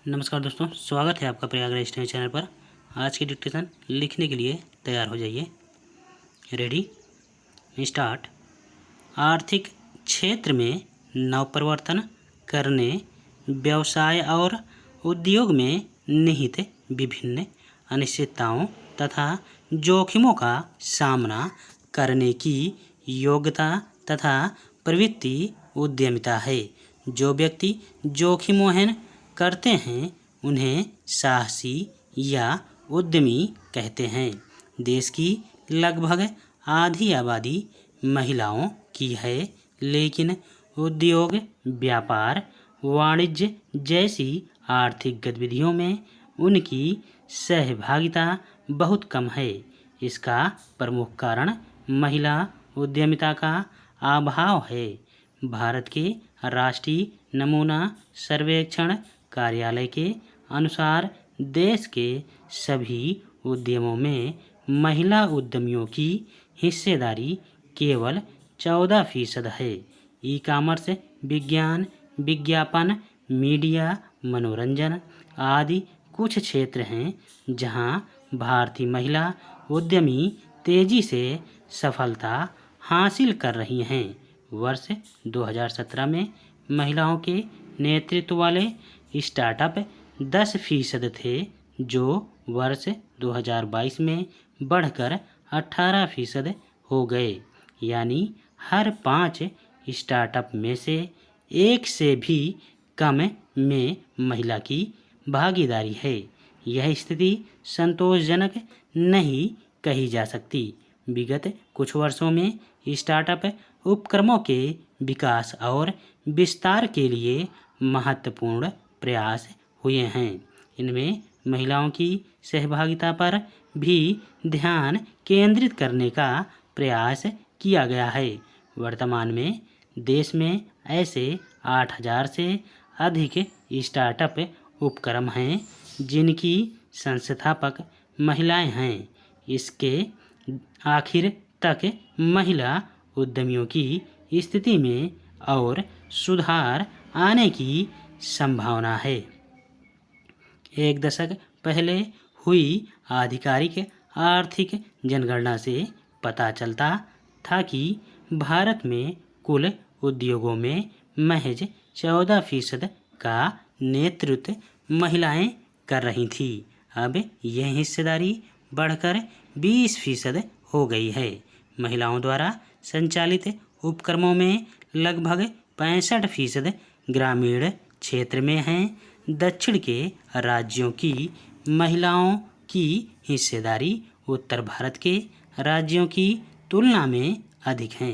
नमस्कार दोस्तों, स्वागत है आपका प्रयागराज स्टडी चैनल पर। आज की डिक्टेशन लिखने के लिए तैयार हो जाइए। Ready, start. आर्थिक क्षेत्र में नवप्रवर्तन करने, व्यवसाय और उद्योग में निहित विभिन्न अनिश्चितताओं तथा जोखिमों का सामना करने की योग्यता तथा प्रवृत्ति उद्यमिता है। जो व्यक्ति जोखिमोहन करते हैं उन्हें साहसी या उद्यमी कहते हैं। देश की लगभग आधी आबादी महिलाओं की है, लेकिन उद्योग, व्यापार, वाणिज्य जैसी आर्थिक गतिविधियों में उनकी सहभागिता बहुत कम है। इसका प्रमुख कारण महिला उद्यमिता का अभाव है। भारत के राष्ट्रीय नमूना सर्वेक्षण कार्यालय के अनुसार देश के सभी उद्यमों में महिला उद्यमियों की हिस्सेदारी केवल 14% है। ई कॉमर्स, विज्ञान, विज्ञापन, मीडिया, मनोरंजन आदि कुछ क्षेत्र हैं जहां भारतीय महिला उद्यमी तेजी से सफलता हासिल कर रही हैं। वर्ष 2017 में महिलाओं के नेतृत्व वाले स्टार्टअप 10% थे, जो वर्ष 2022 में बढ़कर 18% हो गए। यानी हर 5 स्टार्टअप में से एक से भी कम में महिला की भागीदारी है। यह स्थिति संतोषजनक नहीं कही जा सकती। विगत कुछ वर्षों में स्टार्टअप उपक्रमों के विकास और विस्तार के लिए महत्वपूर्ण प्रयास हुए हैं। इनमें महिलाओं की सहभागिता पर भी ध्यान केंद्रित करने का प्रयास किया गया है। वर्तमान में देश में ऐसे 8,000 से अधिक स्टार्टअप उपक्रम हैं जिनकी संस्थापक महिलाएं हैं। इसके आखिर तक महिला उद्यमियों की स्थिति में और सुधार आने की संभावना है। एक दशक पहले हुई आधिकारिक आर्थिक जनगणना से पता चलता था कि भारत में कुल उद्योगों में महज 14% का नेतृत्व महिलाएं कर रही थीं। अब यह हिस्सेदारी बढ़कर 20% हो गई है। महिलाओं द्वारा संचालित उपक्रमों में लगभग 65% ग्रामीण क्षेत्र में हैं। दक्षिण के राज्यों की महिलाओं की हिस्सेदारी उत्तर भारत के राज्यों की तुलना में अधिक है।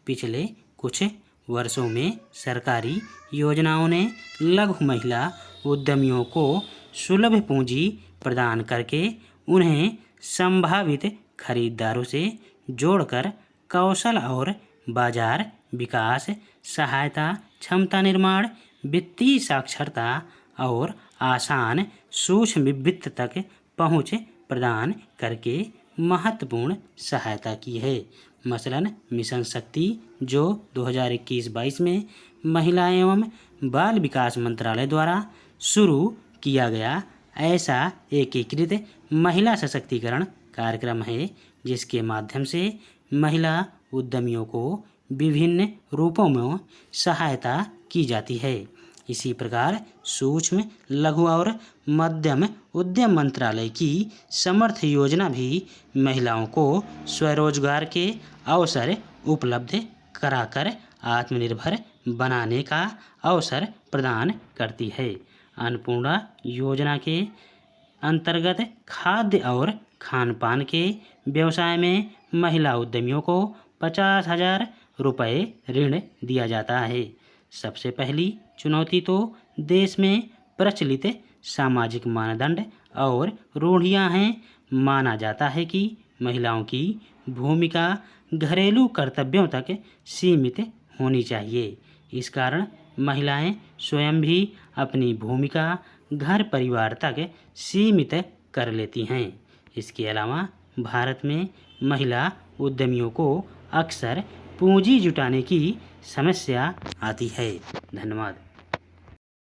पिछले कुछ वर्षों में सरकारी योजनाओं ने लघु महिला उद्यमियों को सुलभ पूंजी प्रदान करके उन्हें संभावित खरीदारों से जोड़कर कौशल और बाजार विकास, सहायता, क्षमता निर्माण, वित्तीय साक्षरता और आसान सूक्ष्म वित्त तक पहुंच प्रदान करके महत्वपूर्ण सहायता की है। मसलन मिशन शक्ति, जो 2021-22 में महिला एवं बाल विकास मंत्रालय द्वारा शुरू किया गया, ऐसा एकीकृत महिला सशक्तिकरण कार्यक्रम है जिसके माध्यम से महिला उद्यमियों को विभिन्न रूपों में सहायता की जाती है। इसी प्रकार सूक्ष्म, लघु और मध्यम उद्यम मंत्रालय की समर्थ योजना भी महिलाओं को स्वरोजगार के अवसर उपलब्ध कराकर आत्मनिर्भर बनाने का अवसर प्रदान करती है। अन्नपूर्णा योजना के अंतर्गत खाद्य और खान पान के व्यवसाय में महिला उद्यमियों को 50,000 रुपये ऋण दिया जाता है। सबसे पहली चुनौती तो देश में प्रचलित सामाजिक मानदंड और रूढ़ियां हैं। माना जाता है कि महिलाओं की भूमिका घरेलू कर्तव्यों तक सीमित होनी चाहिए। इस कारण महिलाएं स्वयं भी अपनी भूमिका घर परिवार तक सीमित कर लेती हैं। इसके अलावा भारत में महिला उद्यमियों को अक्सर पूंजी जुटाने की समस्या आती है। धन्यवाद।